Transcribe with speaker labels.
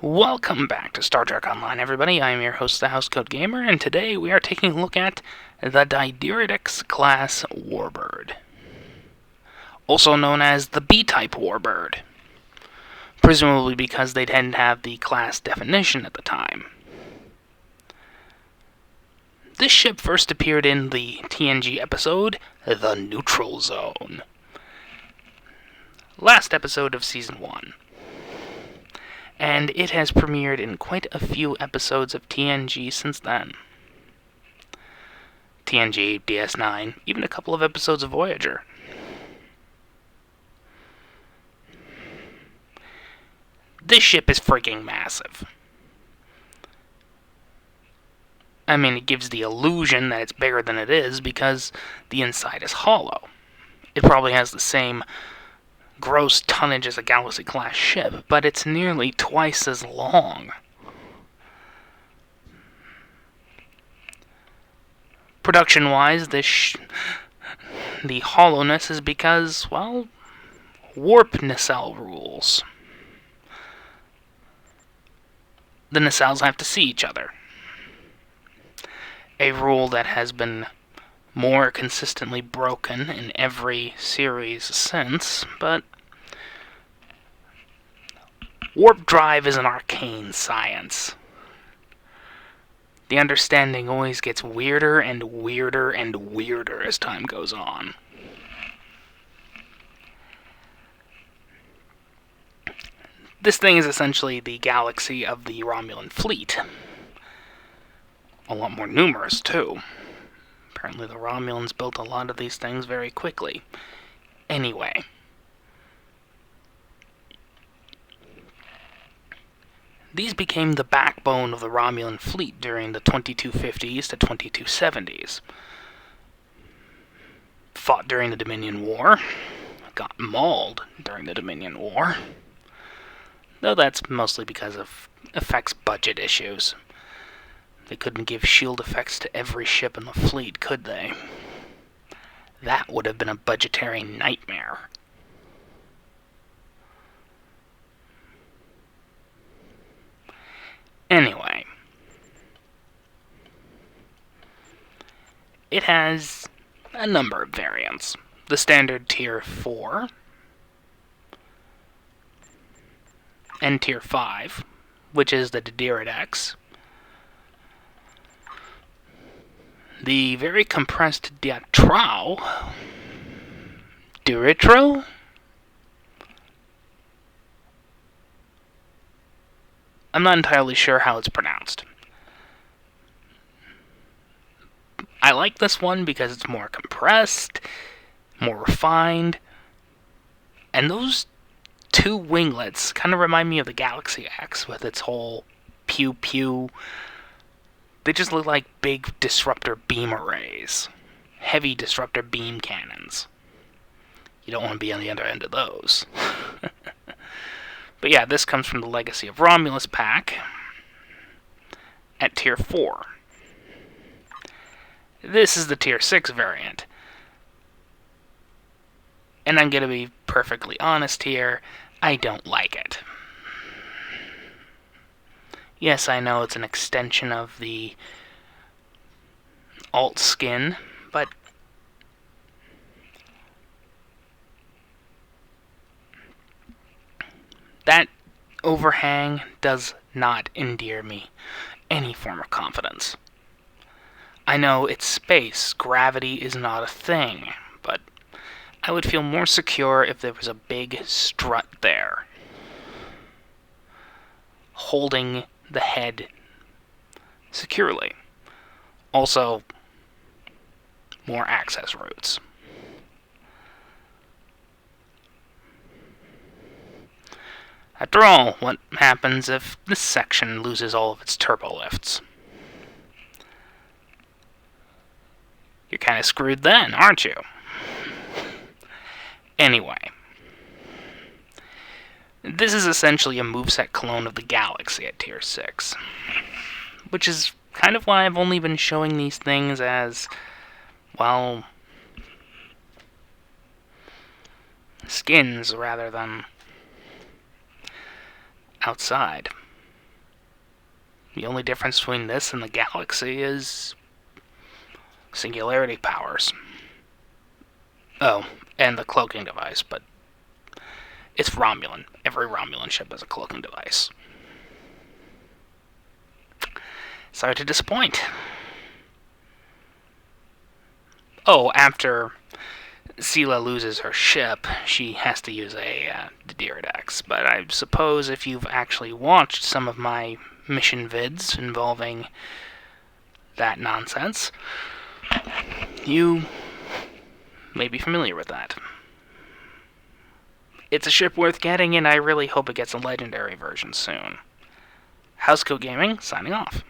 Speaker 1: Welcome back to Star Trek Online, everybody. I am your host, the Housecoat Gamer, and today we are taking a look at the Dideridex-class Warbird, also known as the B-type Warbird, presumably because they didn't have the class definition at the time. This ship first appeared in the TNG episode, The Neutral Zone, last episode of Season 1. And it has premiered in quite a few episodes of TNG since then. TNG, DS9, even a couple of episodes of Voyager. This ship is freaking massive. I mean, it gives the illusion that it's bigger than it is because the inside is hollow. It probably has the same gross tonnage as a Galaxy-class ship, but it's nearly twice as long. Production-wise, the hollowness is because, well, warp nacelle rules. The nacelles have to see each other. A rule that has been more consistently broken in every series since, but warp drive is an arcane science. The understanding always gets weirder and weirder and weirder as time goes on. This thing is essentially the galaxy of the Romulan fleet. A lot more numerous, too. Apparently the Romulans built a lot of these things very quickly. Anyway. These became the backbone of the Romulan fleet during the 2250s to 2270s. Fought during the Dominion War. Got mauled during the Dominion War. Though that's mostly because of effects budget issues. They couldn't give shield effects to every ship in the fleet, could they? That would have been a budgetary nightmare. Anyway. It has a number of variants. The standard Tier 4 and Tier 5, which is the Dideridex. The very compressed Diatro? Duritro? I'm not entirely sure how it's pronounced. I like this one because it's more compressed, more refined, and those two winglets kind of remind me of the Galaxy X with its whole pew-pew. They just look like big disruptor beam arrays. Heavy disruptor beam cannons. You don't want to be on the other end of those. But yeah, this comes from the Legacy of Romulus pack at Tier 4. This is the Tier 6 variant. And I'm going to be perfectly honest here, I don't like it. Yes, I know it's an extension of the alt skin, but that overhang does not endear me any form of confidence. I know it's space, gravity is not a thing, but I would feel more secure if there was a big strut there, holding the head securely. Also, more access routes. After all, what happens if this section loses all of its turbo lifts? You're kind of screwed then, aren't you? Anyway. This is essentially a moveset clone of the Galaxy at Tier 6. Which is kind of why I've only been showing these things as, well, skins rather than outside. The only difference between this and the Galaxy is singularity powers. Oh, and the cloaking device, but it's Romulan. Every Romulan ship has a cloaking device. Sorry to disappoint. Oh, after Sela loses her ship, she has to use a Diridex. But I suppose if you've actually watched some of my mission vids involving that nonsense, you may be familiar with that. It's a ship worth getting, and I really hope it gets a legendary version soon. Housecoat Gaming, signing off.